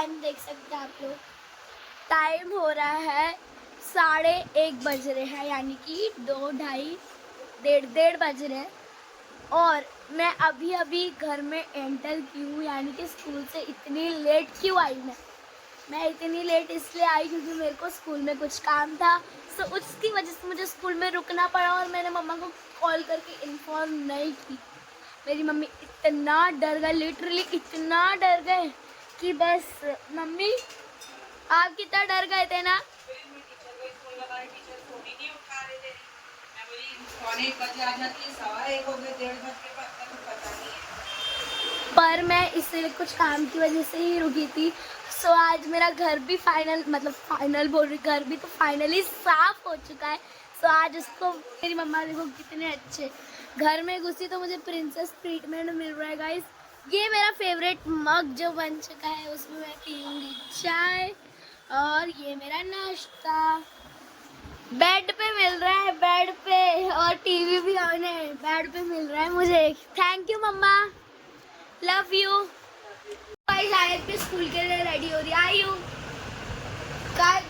Time देख सकते हैं आप लोग। टाइम हो रहा है 1:30 बज रहे हैं, यानी कि 2 ढाई डेढ़ बज रहे हैं। और मैं अभी अभी घर में एंटर की हूँ, यानी कि स्कूल से इतनी लेट क्यों आई मैं इतनी लेट इसलिए आई क्योंकि मेरे को स्कूल में कुछ काम था। सो उसकी वजह से मुझे स्कूल में रुकना पड़ा और मैंने मम्मा को कॉल करके इन्फॉर्म नहीं की। मेरी मम्मी इतना डर गए, लिटरली इतना डर गए कि बस। मम्मी आप कितना डर गए थे ना? पर मैं इससे कुछ काम की वजह से ही रुकी थी। सो आज मेरा घर भी फाइनल बोल रही, घर भी तो फाइनली साफ हो चुका है। सो आज उसको मेरी मम्मा देखो कितने अच्छे, घर में घुसी तो मुझे प्रिंसेस ट्रीटमेंट मिल रहा है गाइस। ये मेरा फेवरेट मग जो बन चुका है, उसमें मैं पीऊँगी चाय। और ये मेरा नाश्ता बेड पे मिल रहा है, बेड पे, और टीवी भी ऑन है, बेड पे मिल रहा है मुझे। थैंक यू मम्मा, लव यू। गाइस आयत भी स्कूल के लिए रेडी हो रही है। आई हूँ,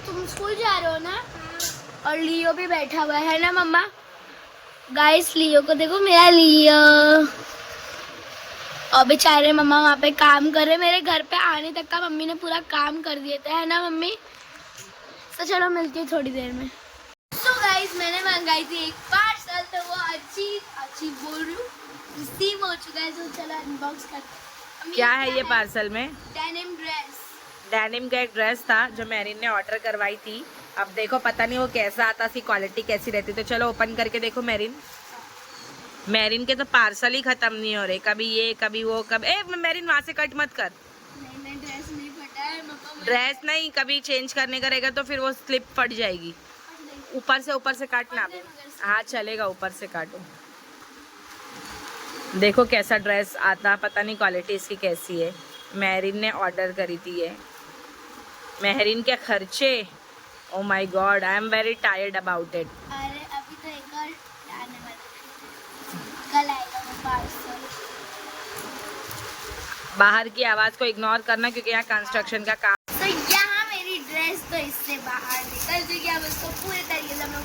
तुम स्कूल जा रहे हो ना? और लियो भी बैठा हुआ है ना मम्मा? गाइस लियो को देखो, मेरा लियो। और बेचारे मम्मा वहाँ पे काम कर रहे, मेरे घर पे आने तक का मम्मी ने पूरा काम कर दिया था, है ना मम्मी? तो चलो मिलती है थोड़ी देर में। तो गाइस मैंने मंगाई थी एक पार्सल, तो वो अच्छी बोल रही हूँ रिसीव हो चुका है। तो चलो अनबॉक्स करते हैं। क्या है ये पार्सल में? Denim dress. डेनिम का एक ड्रेस था जो मैरिन ने ऑर्डर करवाई थी। अब देखो पता नहीं वो कैसा आता, सी क्वालिटी कैसी रहती। तो चलो ओपन करके देखो। मैरिन के तो पार्सल ही खत्म नहीं हो रहे, कभी ये कभी वो कभी। मैरिन वहाँ से कट मत कर। नहीं ड्रेस नहीं फटा है मम्मा। ड्रेस नहीं, कभी चेंज करने का रहेगा तो फिर वो स्लिप फट जाएगी। ऊपर से काटना। हाँ चलेगा, ऊपर से काटो। देखो कैसा ड्रेस आता, पता नहीं क्वालिटी इसकी कैसी है। मैरिन ने ऑर्डर करी थी ये। मैरिन के खर्चे, oh my God, I am very tired about it. अरे अभी तो एक और आने वाला है, कल आएगा वो पार्सल। बाहर की आवाज को इग्नोर करना क्योंकि यहाँ कंस्ट्रक्शन का काम। तो यहाँ मेरी ड्रेस तो इससे बाहर निकल चुकी है। अब इसको पूरे तरीके से मैं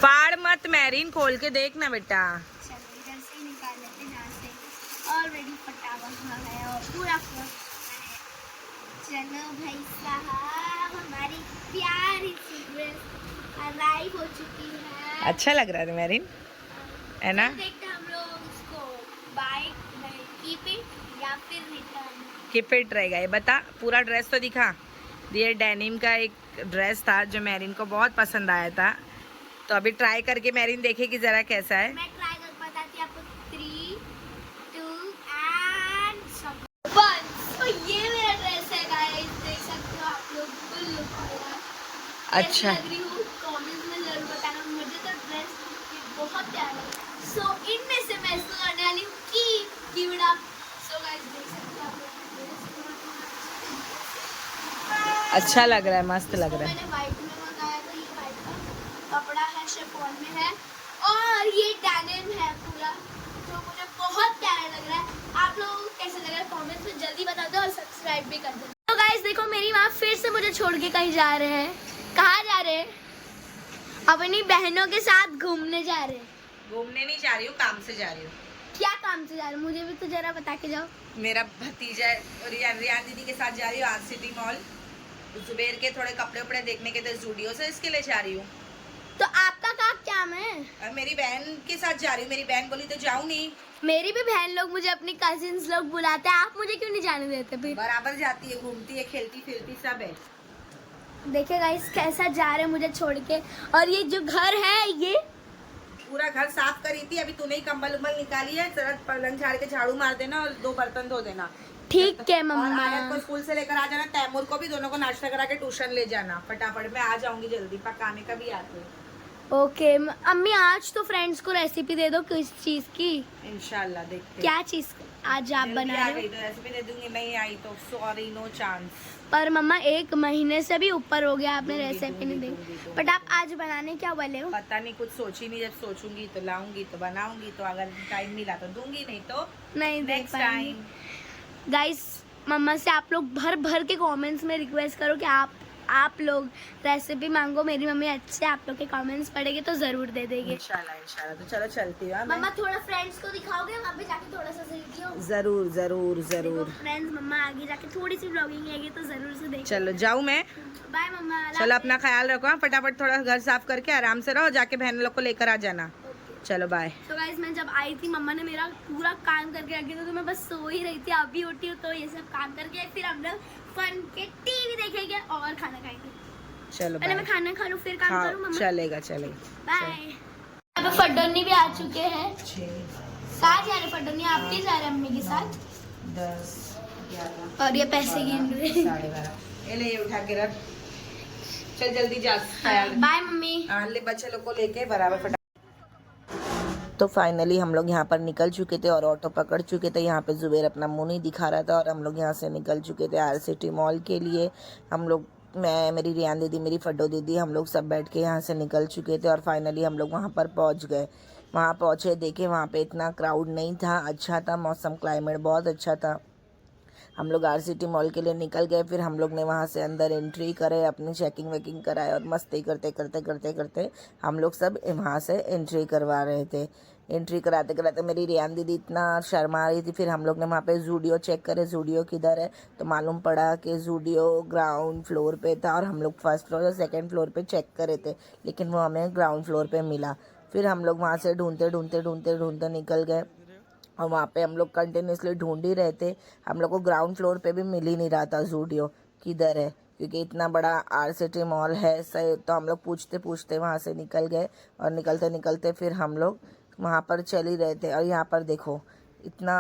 फाड़ मत मैरिन, खोल के देखना बेटा। चलो इधर से ही निकाल लेते हैं, यहाँ से ऑलरेडी फटा हुआ है और पूरा है। चलो भाई साहब, हमारी प्यारी सी ड्रेस अराइव हो चुकी है। अच्छा लग रहा है मैरिन, है ना? देखते हैं हम लोग इसको बाय कीप इट या फिर रिटर्न। कीप इट रहेगा ये। बता, पूरा ड्रेस तो दिखा। ये डेनिम का एक ड्रेस था जो मैरिन को बहुत पसंद आया था, तो अभी ट्राई करके मैरिन देखेगी जरा कैसा है। मैं ट्राई कर बताती आपको। 3, 2 एंड 1। तो ये मेरा ड्रेस है गाइस, देख सकते हो आप लोग। फुल लुक मेरा अच्छा लग रही हूँ, कमेंट्स में जरूर बताना। मुझे तो ड्रेस बहुत प्यारा लगा। सो इनमें से मैं इसको करने वाली हूँ कीड़ा। सो गाइस देख सकते हो आप लोग, अच्छा लग रहा है, मस्त लग रहा है। मैंने व्हाइट में मंगाया था। ये व्हाइट का कपड़ा है, शिफॉन में है, और ये डेनिम है पूरा, जो मुझे बहुत प्यारा लग रहा है। आप लोगों को कैसा लग रहा है कमेंट्स में जल्दी बता दो और सब्सक्राइब भी कर दो। तो गाइस देखो, मेरी माँ फिर से मुझे छोड़ के कहीं जा रहे हैं। कहाँ जा रहे हैं? अपनी बहनों के साथ घूमने जा रहे हैं। घूमने नहीं जा रही हूँ, काम से जा रही हूँ। क्या काम से जा रहे हो? मुझे भी तो जरा बता के जाओ। मेरा भतीजा रियान दीदी के साथ जा रही हूँ आज सिटी मॉल। जुबेर के थोड़े कपड़े उपड़े देखने के थे स्टूडियो से, इसके लिए जा रही हूँ। तो आपका क्या काम है? और मेरी बहन के साथ जा रही हूँ। मेरी बहन बोली तो जाऊँ नहीं। मेरी भी बहन लोग मुझे, अपनी कजिन्स लोग बुलाते हैं, आप मुझे क्यों नहीं जाने देते फिर? बराबर जाती है, घूमती है, खेलती फिरती सब है। देखिए गाइस कैसा जा रहे हैं मुझे छोड़ के। और ये जो घर है, ये पूरा घर साफ करी थी, अभी तूने ही कंबल उम्बल निकाली है। जरा पलंग झाड़ के झाड़ू मार देना और 2 बर्तन धो देना। ठीक है और मम्मा। आयत को स्कूल से लेकर आ जाना, तैमूर को भी, दोनों को नाश्ता करा के ट्यूशन ले जाना फटाफट। मैं आ जाऊंगी जल्दी, पकाने का भी आते हैं। ओके अम्मी, आज तो फ्रेंड्स को रेसिपी दे दो किस चीज की। इंशाल्लाह देखते हैं। क्या चीज आज आप बना रहे हो? तो रेसिपी दे दूंगी, नहीं आई तो सॉरी, नो चांस। पर मम्मा 1 महीने से भी ऊपर हो गया, आपने रेसिपी नहीं दी। दूंगी। बट आप आज बनाने क्या वाले हो? पता नहीं, कुछ सोची नहीं। जब सोचूंगी तो लाऊंगी, तो बनाऊंगी, तो अगर टाइम मिला तो दूंगी, नहीं तो नहीं देख नेक्स्ट पाएंगे। टाइम। गाइस मम्मा से आप लोग भर भर के कमेंट्स में रिक्वेस्ट करो कि आप लोग रेसिपी मांगो। मेरी मम्मी अच्छे आप लोग के कमेंट्स पढ़ेगी तो ज़रूर दे देगी। इंशाल्लाह इंशाल्लाह। तो चलो चलती हूँ मैं। मम्मा थोड़ा फ्रेंड्स को दिखाओगे वहाँ पे जाके थोड़ा सा सीखियो। जरूर जरूर जरूर। फ्रेंड्स मम्मा आगे जाके थोड़ी सी ब्लॉगिंग आएगी तो ज़रूर से देखो। चलो जाऊँ मैं। बाय मम्मा। चलो अपना ख्याल रखो, फटाफट थोड़ा घर साफ करके आराम से रहो, जाके बहन लोग को लेकर आ जाना। चलो बाय। तो गाइस मैं जब आई थी मम्मा ने मेरा पूरा काम करके रख दिया था, तो मैं बस सो ही रही थी। अभी उठी हूँ तो ये सब काम करके फिर हम लोग फन के टीवी देखेंगे और खाना खाएंगे। चलो पहले मैं खाना खा लूँ फिर काम हाँ करूँ मम्मा। चलेगा चलेगा। बाय। यहाँ पे फटोनी भी आ चुके हैं। साथ जा रहे फटोनी, आप भी जा रहे हैं अम्मी के साथ। 10 11 और ये पैसे गिन रहे हैं। 12:30 ये ले, ये उठा के रख। चल जल्दी जा। बाय मम्मी। ले बच्चे लोग को लेके बराबर फटा। तो फाइनली हम लोग यहाँ पर निकल चुके थे और ऑटो पकड़ चुके थे। यहाँ पे जुबेर अपना मुंह नहीं दिखा रहा था और हम लोग यहाँ से निकल चुके थे RCT मॉल के लिए। हम लोग, मैं, मेरी रियान दीदी, मेरी फड्डो दीदी, हम लोग सब बैठ के यहाँ से निकल चुके थे और फाइनली हम लोग वहाँ पर पहुँच गए। वहाँ पहुँचे, देखे वहाँ पे इतना क्राउड नहीं था, अच्छा था मौसम, क्लाइमेट बहुत अच्छा था। हम लोग RCT मॉल के लिए निकल गए। फिर हम लोग ने वहाँ से अंदर एंट्री करे, अपनी चेकिंग वेकिंग कराए और मस्ती करते करते करते करते हम लोग सब वहाँ से एंट्री करवा रहे थे। एंट्री कराते कराते मेरी रियान दीदी इतना शर्मा रही थी। फिर हम लोग ने वहाँ पे जूडियो चेक करे, जूडियो किधर है, तो मालूम पड़ा कि जूडियो ग्राउंड फ्लोर पे था और हम लोग फर्स्ट फ्लोर और सेकेंड फ्लोर पे चेक करे थे, लेकिन वो हमें ग्राउंड फ्लोर पे मिला। फिर हम लोग वहाँ से ढूंढते ढूंढते ढूंढते ढूंढते निकल गए और वहाँ पे हम लोग कंटिन्यूसली ढूंढ ही रहे थे। हम लोग को ग्राउंड फ्लोर पे भी मिल ही नहीं रहा था जूडियो किधर है, क्योंकि इतना बड़ा RCT मॉल है सही। तो हम लोग पूछते पूछते वहाँ से निकल गए और निकलते निकलते फिर हम लोग वहाँ पर चल ही रहे थे। और यहाँ पर देखो इतना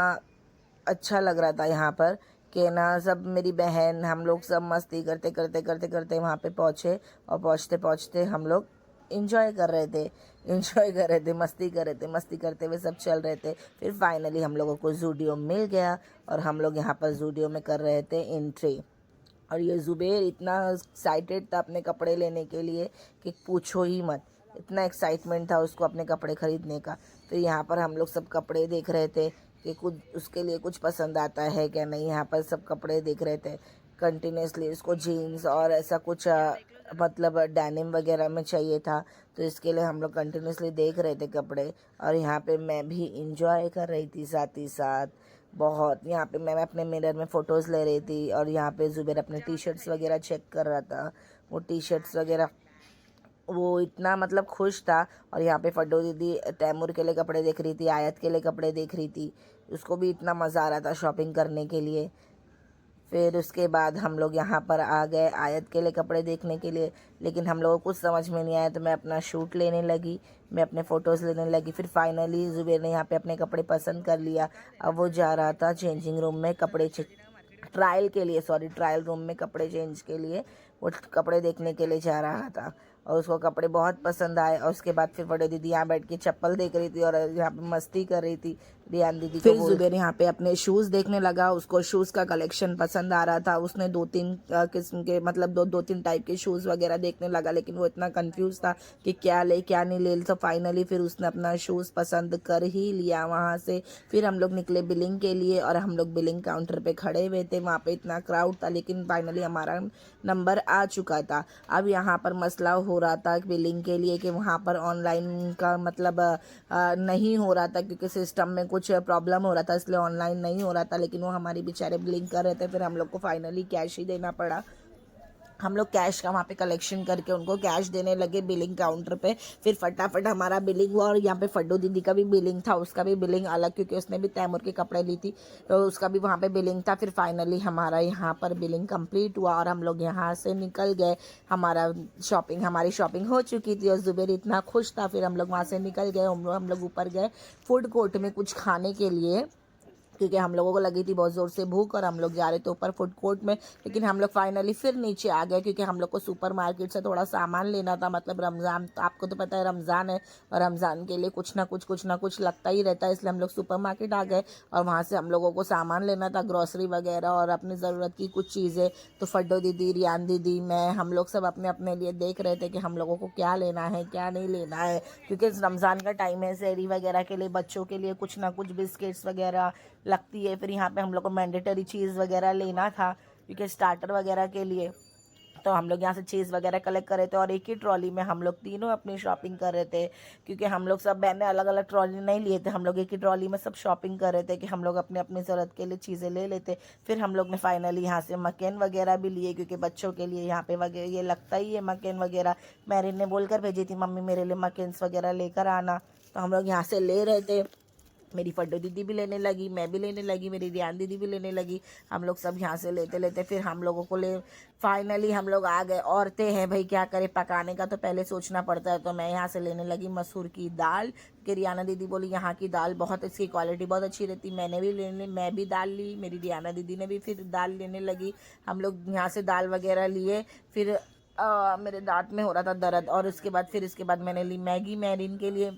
अच्छा लग रहा था यहाँ पर कि ना, सब मेरी बहन, हम लोग सब मस्ती करते करते करते करते वहाँ पे पहुँचे और पहुँचते पहुँचते हम लोग इंजॉय कर रहे थे, मस्ती कर रहे थे, मस्ती करते हुए सब चल रहे थे। फिर फाइनली हम लोगों को जूडियो मिल गया और हम लोग यहाँ पर जूडियो में कर रहे थे एंट्री। और ये जुबेर इतना एक्साइटेड था अपने कपड़े लेने के लिए कि पूछो ही मत, इतना एक्साइटमेंट था उसको अपने कपड़े ख़रीदने का। तो यहाँ पर हम लोग सब कपड़े देख रहे थे कि कुछ उसके लिए कुछ पसंद आता है क्या नहीं। यहाँ पर सब कपड़े देख रहे थे कंटिन्यूसली। उसको जीन्स और ऐसा कुछ मतलब डेनिम वगैरह में चाहिए था, तो इसके लिए हम लोग कंटिन्यूसली देख रहे थे कपड़े। और यहाँ पे मैं भी इंजॉय कर रही थी साथ ही साथ बहुत। यहाँ पे मैं अपने मिरर में फ़ोटोज़ ले रही थी और यहाँ पे जुबेर अपने टी-शर्ट्स वगैरह चेक कर रहा था। वो टी-शर्ट्स वगैरह वो इतना मतलब खुश था। और यहाँ पे फड्डो दीदी तैमूर के लिए कपड़े देख रही थी, आयत के लिए कपड़े देख रही थी। उसको भी इतना मज़ा आ रहा था शॉपिंग करने के लिए। फिर उसके बाद हम लोग यहाँ पर आ गए आयत के लिए कपड़े देखने के लिए, लेकिन हम लोगों को कुछ समझ में नहीं आया तो मैं अपना शूट लेने लगी, मैं अपने फ़ोटोज़ लेने लगी। फिर फाइनली जुबेर ने यहाँ पे अपने कपड़े पसंद कर लिया। अब वो जा रहा था चेंजिंग रूम में ट्रायल रूम में कपड़े चेंज के लिए, वो कपड़े देखने के लिए जा रहा था। और उसको कपड़े बहुत पसंद आए। और उसके बाद फिर बड़े दीदी यहाँ बैठ के चप्पल देख रही थी और यहाँ पे मस्ती कर रही थी रियान दीदी। फिर जुबेर यहाँ पे अपने शूज़ देखने लगा, उसको शूज़ का कलेक्शन पसंद आ रहा था। उसने 2-3 किस्म के मतलब 2-3 टाइप के शूज़ वगैरह देखने लगा, लेकिन वो इतना कंफ्यूज था कि क्या ले क्या नहीं ले। तो फाइनली फिर उसने अपना शूज़ पसंद कर ही लिया वहाँ से। फिर हम लोग निकले बिलिंग के लिए और हम लोग बिलिंग काउंटर पे खड़े हुए थे। वहाँ पे इतना क्राउड था, लेकिन फाइनली हमारा नंबर आ चुका था। अब यहाँ पर मसला हो रहा था बिलिंग के लिए कि वहाँ पर ऑनलाइन का मतलब नहीं हो रहा था, क्योंकि सिस्टम में कुछ प्रॉब्लम हो रहा था, इसलिए ऑनलाइन नहीं हो रहा था। लेकिन वो हमारी बेचारे बिलिंग कर रहे थे। फिर हम लोग को फाइनली कैश ही देना पड़ा। हम लोग कैश का वहाँ पे कलेक्शन करके उनको कैश देने लगे बिलिंग काउंटर पे। फिर फटाफट हमारा बिलिंग हुआ। और यहाँ पे फड्डू दीदी का भी बिलिंग था, उसका भी बिलिंग अलग, क्योंकि उसने भी तैमूर के कपड़े ली थी तो उसका भी वहाँ पे बिलिंग था। फिर फाइनली हमारा यहाँ पर बिलिंग कंप्लीट हुआ और हम लोग यहाँ से निकल गए। हमारी शॉपिंग हो चुकी थी और जुबेर इतना खुश था। फिर हम लोग वहाँ से निकल गए। हम लोग ऊपर गए फूड कोर्ट में कुछ खाने के लिए, क्योंकि हम लोगों को लगी थी बहुत ज़ोर से भूख और हम लोग जा रहे थे ऊपर फूड कोर्ट में। लेकिन हम लोग फाइनली फिर नीचे आ गए, क्योंकि हम लोग को सुपर मार्केट से थोड़ा सामान लेना था। मतलब रमज़ान, तो आपको तो पता है रमज़ान है और रमज़ान के लिए कुछ ना कुछ लगता ही रहता है, इसलिए हम लोग सुपर मार्केट आ गए और वहाँ से हम लोगों को सामान लेना था, ग्रॉसरी वगैरह और अपनी ज़रूरत की कुछ चीज़ें। तो फड्डो दीदी, रियान दीदी, मैं, हम लोग सब अपने अपने लिए देख रहे थे कि हम लोगों को क्या लेना है क्या नहीं लेना है, क्योंकि रमज़ान का टाइम है। सहरी वगैरह के लिए बच्चों के लिए कुछ ना कुछ बिस्किट्स वगैरह लगती है। फिर यहाँ पे हम लोग को मैंडेटरी चीज़ वगैरह लेना था क्योंकि स्टार्टर वगैरह के लिए, तो हम लोग यहाँ से चीज़ वगैरह कलेक्ट कर रहे थे और एक ही ट्रॉली में हम लोग तीनों अपनी शॉपिंग कर रहे थे, क्योंकि हम लोग सब बहनें अलग अलग ट्रॉली नहीं लिए थे, हम लोग एक ही ट्रॉली में सब शॉपिंग कर रहे थे कि हम लोग अपने अपनी ज़रूरत के लिए चीज़ें ले लेते। फिर हम लोग ने फाइनली यहाँ से मकेन वगैरह भी लिए, क्योंकि बच्चों के लिए यहाँ पे वगैरह ये लगता ही है मकेन वगैरह। मैरिन ने बोल कर भेजी थी मम्मी मेरे लिए मकेन्स वगैरह लेकर आना, तो हम लोग यहाँ से ले रहे थे। मेरी फड्डो दीदी भी लेने लगी, मैं भी लेने लगी, मेरी रियान दीदी भी लेने लगी। हम लोग सब यहाँ से लेते लेते फिर हम लोगों को ले फाइनली हम लोग आ गए। औरतें हैं भाई, क्या करें, पकाने का तो पहले सोचना पड़ता है। तो मैं यहाँ से लेने लगी मसूर की दाल, कि रियाना दीदी बोली यहाँ की दाल बहुत, इसकी क्वालिटी बहुत अच्छी रहती। मैं भी दाल ली, मेरी रियाना दीदी ने भी फिर दाल लेने लगी। हम लोग यहाँ से दाल वगैरह लिए। फिर मेरे दांत में हो रहा था दर्द, और इसके बाद मैंने ली मैगी मैरिन के लिए।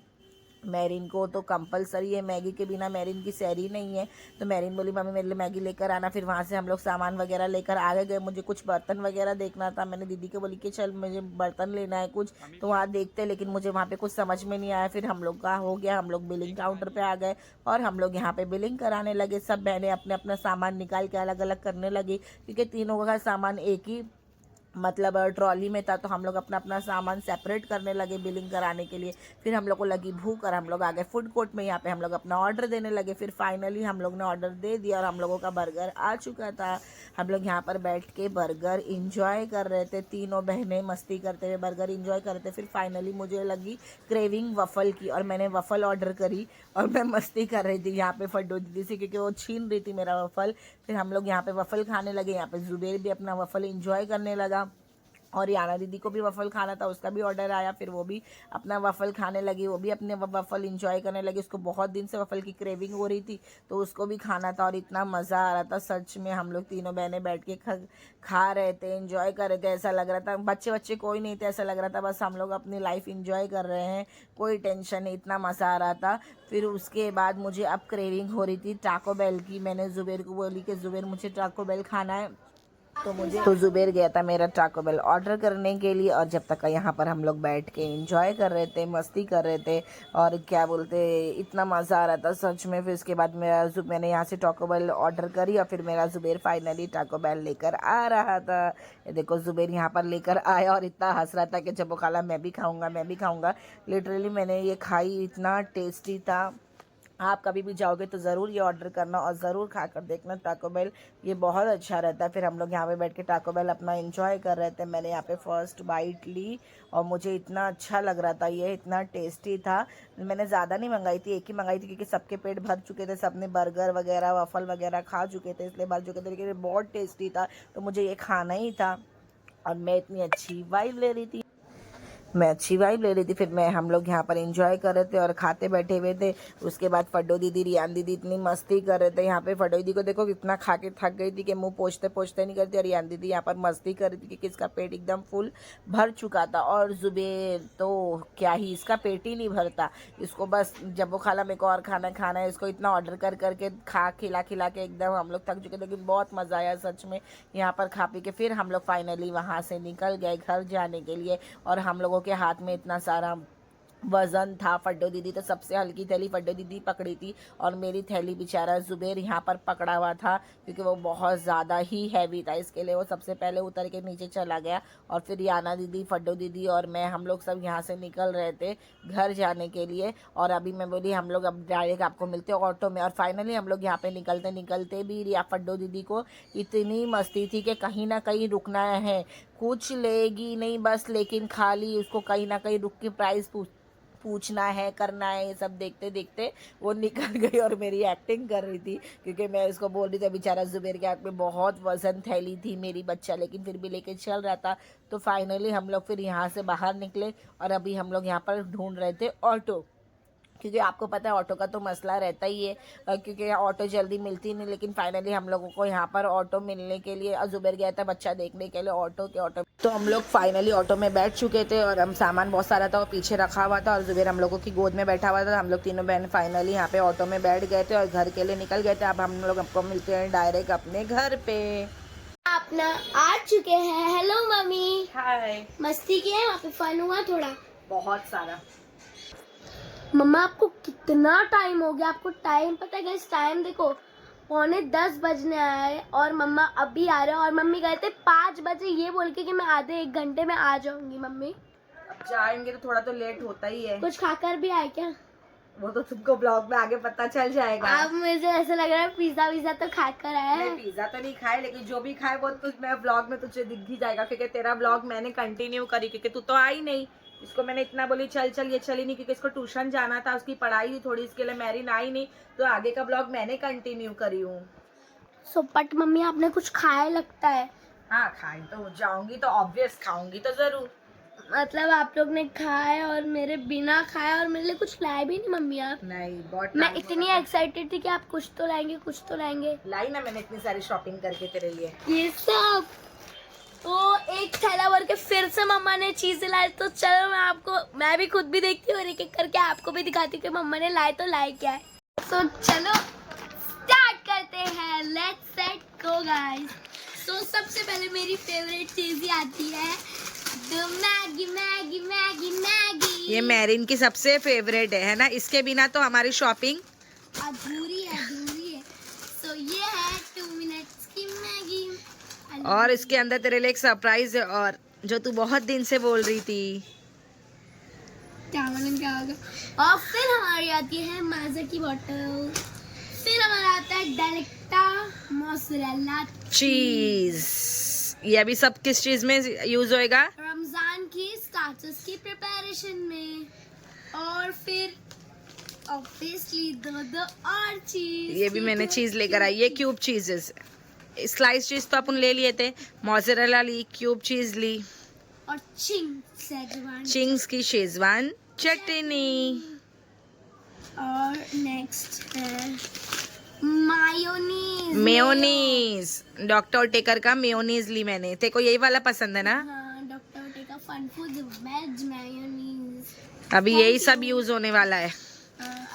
मैरिन को तो कंपलसरी है, मैगी के बिना मैरिन की सैरी नहीं है। तो मैरिन बोली मम्मी मेरे लिए मैगी लेकर आना। फिर वहाँ से हम लोग सामान वगैरह लेकर आगे गए। मुझे कुछ बर्तन वगैरह देखना था, मैंने दीदी को बोली कि चल मुझे बर्तन लेना है कुछ, तो वहाँ देखते, लेकिन मुझे वहाँ पे कुछ समझ में नहीं आया। फिर हम लोग का हो गया, हम लोग बिलिंग काउंटर पे आ गए और हम लोग यहाँ पे बिलिंग कराने लगे। सब बहनें अपने अपना सामान निकाल के अलग अलग करने लगी, क्योंकि तीनों का सामान एक ही मतलब ट्रॉली में था, तो हम लोग अपना अपना सामान सेपरेट करने लगे बिलिंग कराने के लिए। फिर हम लोग को लगी भूख और हम लोग आ गए फूड कोर्ट में। यहाँ पे हम लोग अपना ऑर्डर देने लगे। फिर फाइनली हम लोग ने ऑर्डर दे दिया और हम लोगों का बर्गर आ चुका था। हम लोग यहाँ पर बैठ के बर्गर इंजॉय कर रहे थे, तीनों बहनें मस्ती करते हुए बर्गर इंजॉय कर रहे थे। फिर फाइनली मुझे लगी क्रेविंग वफ़ल की और मैंने वफ़ल ऑर्डर करी और मैं मस्ती कर रही थी यहाँ पे फड्डो दीदी से, क्योंकि वो छीन रही थी मेरा वफ़ल। फिर हम लोग यहाँ पे वफ़ल खाने लगे। यहाँ पे जुबेर भी अपना वफ़ल इंजॉय करने लगा और याना दीदी को भी वफ़ल खाना था, उसका भी ऑर्डर आया। फिर वो भी अपना वफ़ल खाने लगी, वो भी अपने वफ़ल इंजॉय करने लगी। उसको बहुत दिन से वफ़ल की क्रेविंग हो रही थी, तो उसको भी खाना था और इतना मज़ा आ रहा था। सच में हम लोग तीनों बहनें बैठ के खा रहे थे, इंजॉय कर रहे थे। ऐसा लग रहा था बच्चे कोई नहीं थे, ऐसा लग रहा था बस हम लोग अपनी लाइफ इंजॉय कर रहे हैं, कोई टेंशन नहीं, इतना मज़ा आ रहा था। फिर उसके बाद मुझे अब क्रेविंग हो रही थी टाको बेल की। मैंने जुबेर को बोली कि जुबेर मुझे टाको बेल खाना है, तो जुबेर गया था मेरा टाको बेल ऑर्डर करने के लिए। और जब तक यहाँ पर हम लोग बैठ के एंजॉय कर रहे थे, मस्ती कर रहे थे और क्या बोलते, इतना मज़ा आ रहा था सच में। फिर इसके बाद मैंने यहाँ से टाको बेल ऑर्डर करी और फिर मेरा जुबेर फाइनली टाको बेल लेकर आ रहा था। ये देखो जुबेर यहाँ पर लेकर आया और इतना हंस रहा था कि जब वो खाला मैं भी खाऊँगा। लिटरली मैंने ये खाई, इतना टेस्टी था। आप कभी भी जाओगे तो ज़रूर ये ऑर्डर करना और ज़रूर खा कर देखना टाको बेल, ये बहुत अच्छा रहता है। फिर हम लोग यहाँ पे बैठ के टाको बेल अपना एंजॉय कर रहे थे। मैंने यहाँ पे फर्स्ट बाइट ली और मुझे इतना अच्छा लग रहा था, ये इतना टेस्टी था। मैंने ज़्यादा नहीं मंगाई थी, एक ही मंगाई थी, क्योंकि सबके पेट भर चुके थे, सबने बर्गर वगैरह वफ़ल वगैरह खा चुके थे, इसलिए भर चुके थे। लेकिन बहुत टेस्टी था, तो मुझे ये खाना ही था और मैं इतनी अच्छी वाइब ले रही थी। फिर हम लोग यहाँ पर एंजॉय कर रहे थे और खाते बैठे हुए थे। उसके बाद फड्डो दीदी रियान दीदी इतनी मस्ती कर रहे थे। यहाँ पे फड्डो दीदी को देखो कितना खा के थक गई थी कि मुंह पोंछते नहीं करती, और रियान दीदी यहाँ पर मस्ती कर रही थी क्योंकि इसका पेट एकदम फुल भर चुका था। और जुबेर तो क्या ही, इसका पेट ही नहीं भरता, इसको बस जब वो खाला मेरे को और खाना है, इसको इतना ऑर्डर करके खिला के एकदम हम लोग थक चुके थे। लेकिन बहुत मज़ा आया सच में यहाँ पर खा पी के। फिर हम लोग फाइनली वहाँ से निकल गए घर जाने के लिए और हम लोगों के हाथ में इतना सारा वज़न था। फड्डो दीदी तो सबसे हल्की थैली फड्डो दीदी पकड़ी थी और मेरी थैली बेचारा जुबेर यहाँ पर पकड़ा हुआ था, क्योंकि वो बहुत ज़्यादा ही हैवी था, इसके लिए वो सबसे पहले उतर के नीचे चला गया। और फिर याना दीदी, फड्डो दीदी और मैं, हम लोग सब यहाँ से निकल रहे थे घर जाने के लिए। और अभी मैं बोली हम लोग अब डायरेक्ट आपको मिलते ऑटो में। और फाइनली हम लोग यहाँ पर निकलते भी रिया फड्डो दीदी को इतनी मस्ती थी कि कहीं ना कहीं रुकना है, कुछ लेगी नहीं बस, लेकिन खाली उसको कहीं ना कहीं रुक के प्राइस पूछना है, करना है, ये सब देखते देखते वो निकल गई और मेरी एक्टिंग कर रही थी, क्योंकि मैं इसको बोल रही थी। बेचारा जुबेर के हाथ में बहुत वज़न थैली थी मेरी बच्चा, लेकिन फिर भी लेके चल रहा था। तो फाइनली हम लोग फिर यहाँ से बाहर निकले और अभी हम लोग यहाँ पर ढूंढ रहे थे ऑटो, क्योंकि आपको पता है ऑटो का तो मसला रहता ही है, क्योंकि ऑटो जल्दी मिलती नहीं। लेकिन फाइनली हम लोगों को यहाँ पर ऑटो मिलने के लिए, जुबेर गया था बच्चा देखने के लिए ऑटो, तो हम लोग फाइनली ऑटो में बैठ चुके थे और हम सामान बहुत सारा था वो पीछे रखा हुआ था और जुबेर हम लोगों की गोद में बैठा हुआ था। हम लोग तीनों बहन फाइनली यहाँ पे ऑटो में बैठ गए थे और घर के लिए निकल गए थे। अब हम लोग आपको मिलते हैं डायरेक्ट अपने घर पे। अपना आ चुके हैं। Hello mummy. हाय। मस्ती की है, वहाँ पे फन हुआ थोड़ा बहुत सारा। मम्मा आपको कितना टाइम हो गया, आपको टाइम पता है गाइस, टाइम देखो 9:45 बजने आए और मम्मा अभी आ रहे हैं और मम्मी गए थे 5 बजे ये बोल के कि मैं आधे 1 घंटे में आ जाऊंगी। मम्मी अब जाएंगे तो थोड़ा तो लेट होता ही है। कुछ खाकर भी आए क्या? वो तो तुमको ब्लॉग में आगे पता चल जाएगा। अब मुझे ऐसा लग रहा है पिज्जा विज़ा तो खाकर आया है। पिज्जा तो नहीं खाए, लेकिन जो भी खाए वो तो मैं ब्लॉग में तुझे दिख ही जाएगा, क्योंकि तेरा ब्लॉग मैंने कंटिन्यू करी, क्योंकि तू तो आई नहीं। इसको मैंने इतना बोली चल चल, ये चली नहीं, क्योंकि इसको ट्यूशन जाना था, उसकी पढ़ाई थी थोड़ी, इसके लिए मैरिन आई नहीं, तो आगे का ब्लॉग मैंने कंटिन्यू करी हूँ। पट मम्मी आपने कुछ खाया लगता है। हाँ खाई तो जाऊंगी तो ऑब्वियस खाऊंगी तो जरूर। मतलब आप लोग ने खाया और मेरे बिना खाया और मेरे लिए कुछ लाए भी नहीं मम्मी आप। नहीं, बहुत मैं इतनी एक्साइटेड थी कि आप कुछ तो लाएंगे कुछ तो लाएंगे। लाई ना मैंने इतनी सारी शॉपिंग करके तेरे लिए। ये सब तो एक थैला भर के फिर से मम्मा ने चीजें लाई, तो चलो मैं भी खुद भी देखती हूँ और एक एक करके आपको भी दिखाती हूँ कि मम्मा ने लाए तो लाए क्या है। तो चलो स्टार्ट करते हैं, लेट्स सेट गो गाइस। तो सबसे पहले मेरी फेवरेट चीज ही आती है तो मैगी मैगी मैगी मैगी। ये मैरिन की सबसे फेवरेट है ना, इसके बिना तो हमारी शॉपिंग अधूरी है। तो ये है 2 मिनट्स की मैगी। और इसके अंदर तेरे लिए एक सरप्राइज है, और जो तू बहुत दिन से बोल रही थी। क्या मालूम क्या होगा। और फिर हमारी आती है माजा की बोतल। फिर हमारा आता है डेलेक्टा मोज़रेला चीज। ये अभी सब किस चीज में यूज होएगा? रमजान की स्टार्टर्स की प्रिपरेशन में। और फिर ऑब्वियसली दो और चीज। ये भी मैंने चीज लेकर आई, ये क्यूब चीजेस। स्लाइस चीज तो अपन ले लिए थे, मोज़रेला ली, क्यूब चीज ली, और चिंग्स की शेजवान चटनी। और नेक्स्ट है मेयोनीज। डॉक्टर ओटेकर का मेयोनीज ली मैंने। तेरे को यही वाला पसंद है ना? हाँ, doctor Oetker fun food veg mayonnaise. अभी यही सब यूज होने वाला है।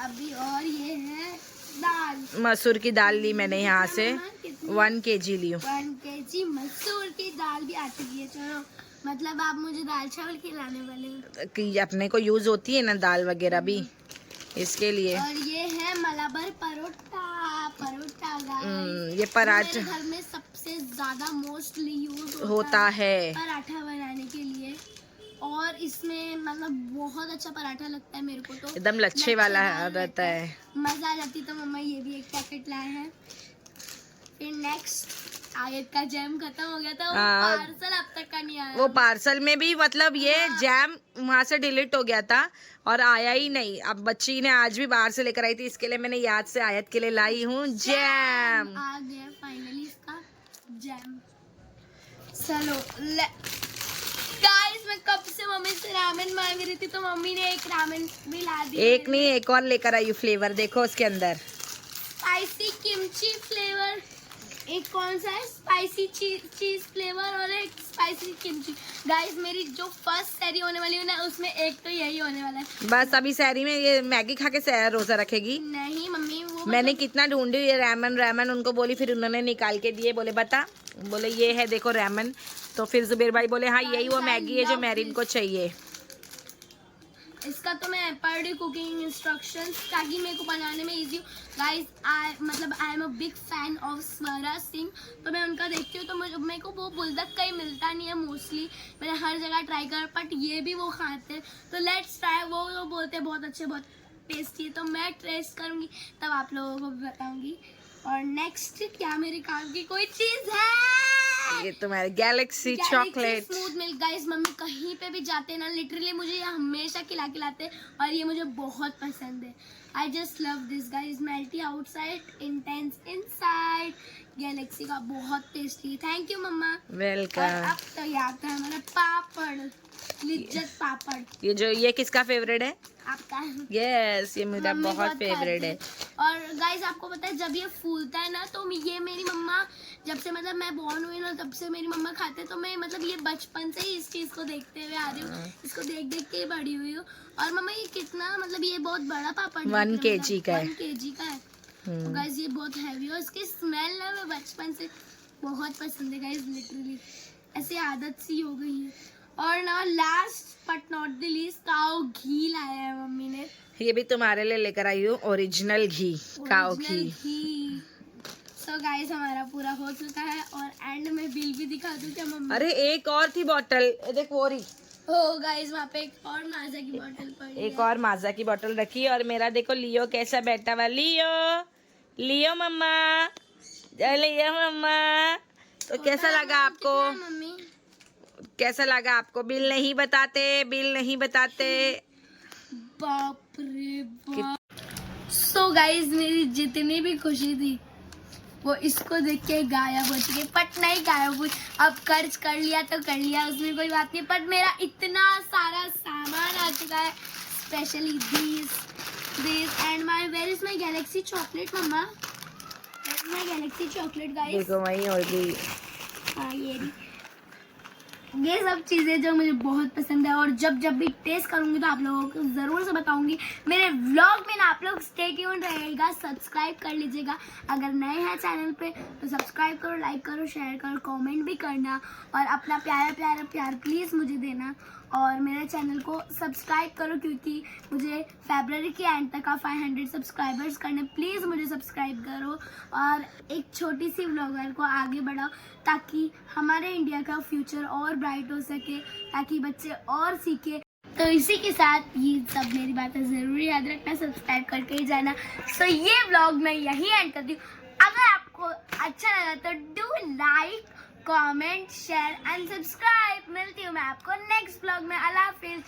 अभी और ये है दाल। मसूर की दाल ली मैंने यहाँ से, 1 kg ली हूँ। 1 kg मसूर की दाल भी आती है। चलो मतलब आप मुझे दाल चावल खिलाने वाले हो कि अपने को यूज होती है ना दाल वगैरह भी, इसके लिए। और ये है मलाबर परोठा ये पराठा घर में सबसे ज्यादा मोस्टली यूज होता है पराठा बनाने के लिए। और इसमें मतलब बहुत अच्छा पराठा लगता है मेरे को तो, एकदम लच्छे वाला रहता है। मजा आ जाती। तो मम्मा ये भी एक पैकेट लाए हैं। फिर नेक्स्ट आयत का जैम खत्म हो गया था, वो पार्सल अब तक का नहीं आया। वो पार्सल में भी मतलब ये जैम वहाँ से डिलीट हो गया था और आया ही नहीं। अब बच्ची ने आज भी बाहर से लेकर आई थी, इसके लिए मैंने याद से आयत के लिए लाई हूँ जैम। आ गया फाइनली इसका जैम। चलो गाइस मैं कब से मम्मी से रामेन मांग रही थी, तो मम्मी ने एक रामेन भी ला दी। एक नहीं एक और लेकर आई फ्लेवर, देखो उसके अंदर स्पाइसी किमची फ्लेवर। एक कौन सा है स्पाइसी चीज फ्लेवर और एक स्पाइसी किमची। गाइस मेरी जो फर्स्ट सैरी होने वाली है ना, उसमें एक तो यही होने वाला है। बस अभी सैरी में ये मैगी खा के रोजा रखेगी। नहीं मम्मी वो मैंने कितना ढूंढी ये रैमन उनको बोली, फिर उन्होंने निकाल के दिए। बोले बता, बोले ये है देखो रैमन। तो फिर जुबेर भाई बोले हाँ यही वो मैगी है जो मैरिन को चाहिए। इसका तो मैं पढ़ रही कुकिंग इंस्ट्रक्शंस ताकि मेरे को बनाने में इजी हो। Guys I am a big fan of Swara Singh. तो मैं उनका देखती हूँ, तो मेरे को वो बुलदक कहीं मिलता नहीं है मोस्टली। मैंने हर जगह ट्राई कर, बट ये भी वो खाते हैं। तो लेट्स ट्राई। वो बोलते हैं बहुत अच्छे बहुत टेस्टी है, तो मैं टेस्ट करूँगी तब आप लोगों को भी बताऊँगी। और नेक्स्ट क्या मेरे काम की कोई चीज़ है, ये तुम्हारे Galaxy chocolate smooth milk. Guys mummy कहीं पे भी जाते हैं ना, लिटरली मुझे ये हमेशा खिलाते हैं और ये मुझे बहुत पसंद है। I just love this guys, melty outside intense inside. Galaxy का बहुत टेस्टी। थैंक यू मम्मा। वेलकम। अब तो याद है हमारा पापड़, लिज्जत पापड़। ये किसका फेवरेट है? आपका। यस, ये मेरा बहुत फेवरेट है। और गाइस आपको पता है जब ये फूलता है ना, तो ये मेरी मम्मा जब से मतलब मैं बॉर्न हुई ना, तब से मेरी मम्मा खाते। तो मैं मतलब ये बचपन से ही इस चीज को देखते हुए आ रही हूँ, इसको देख देख के बड़ी हुई हूँ। और मम्मा ये कितना मतलब ये बहुत बड़ा पापड़ 1 kg का है। 1 kg का है। तो गाइस ये बहुत हैवी है। इसकी स्मेल ना मैं बचपन से बहुत पसंद है गाइस, लिटरली ऐसे आदत सी हो गई है। और ना last but not the least, cow ghee लाया है मम्मी ने। ये भी तुम्हारे लिए लेकर आई हूँ, ओरिजिनल घी, काऊ घी। सो गाइस हमारा पूरा हो चुका है और एंड में बिल भी दिखा दूं क्या मम्मी? अरे एक और थी बॉटल, ये देख वो रही, हो गाइस वहाँ पे एक और माजा की बोतल पड़ी एक है। और माजा की बोतल रखी। और मेरा देखो लियो कैसा बैठा हुआ, लियो लियो मम्मा, लियो मम्मा। तो कैसा लगा आपको, कितना है मम्मी? कैसा लगा आपको? बिल नहीं बताते, बिल नहीं बताते। बाप रे बाप। सो गाइस मेरी जितनी भी खुशी थी वो इसको देख के गायब हो चुकी है। बट नहीं गायब हुई, अब कर्ज कर लिया तो कर लिया, उसमें कोई बात नहीं। बट मेरा इतना सारा सामान आ चुका है, specially this and my where is my Galaxy chocolate मम्मा? Where is my Galaxy chocolate guys? देखो वही होगी। हाँ ये सब चीज़ें जो मुझे बहुत पसंद है और जब जब भी टेस्ट करूंगी तो आप लोगों को ज़रूर से बताऊंगी। मेरे व्लॉग में ना आप लोग स्टे ट्यून्ड रहेगा, सब्सक्राइब कर लीजिएगा। अगर नए हैं चैनल पे तो सब्सक्राइब करो, लाइक करो, शेयर करो, कमेंट भी करना और अपना प्यार प्लीज़ मुझे देना। और मेरे चैनल को सब्सक्राइब करो क्योंकि मुझे फरवरी के एंड तक 500 सब्सक्राइबर्स करने, प्लीज़ मुझे सब्सक्राइब करो और एक छोटी सी व्लॉगर को आगे बढ़ाओ ताकि हमारे इंडिया का फ्यूचर और ब्राइट हो सके, ताकि बच्चे और सीखे। तो इसी के साथ ये सब मेरी बातें ज़रूर याद रखना, सब्सक्राइब करके ही जाना। सो ये व्लॉग मैं यही एंड करती हूँ। अगर आपको अच्छा लगा तो do like, comment, share and subscribe. मिलती हूँ मैं आपको नेक्स्ट व्लॉग में। अल्लाह हाफिज।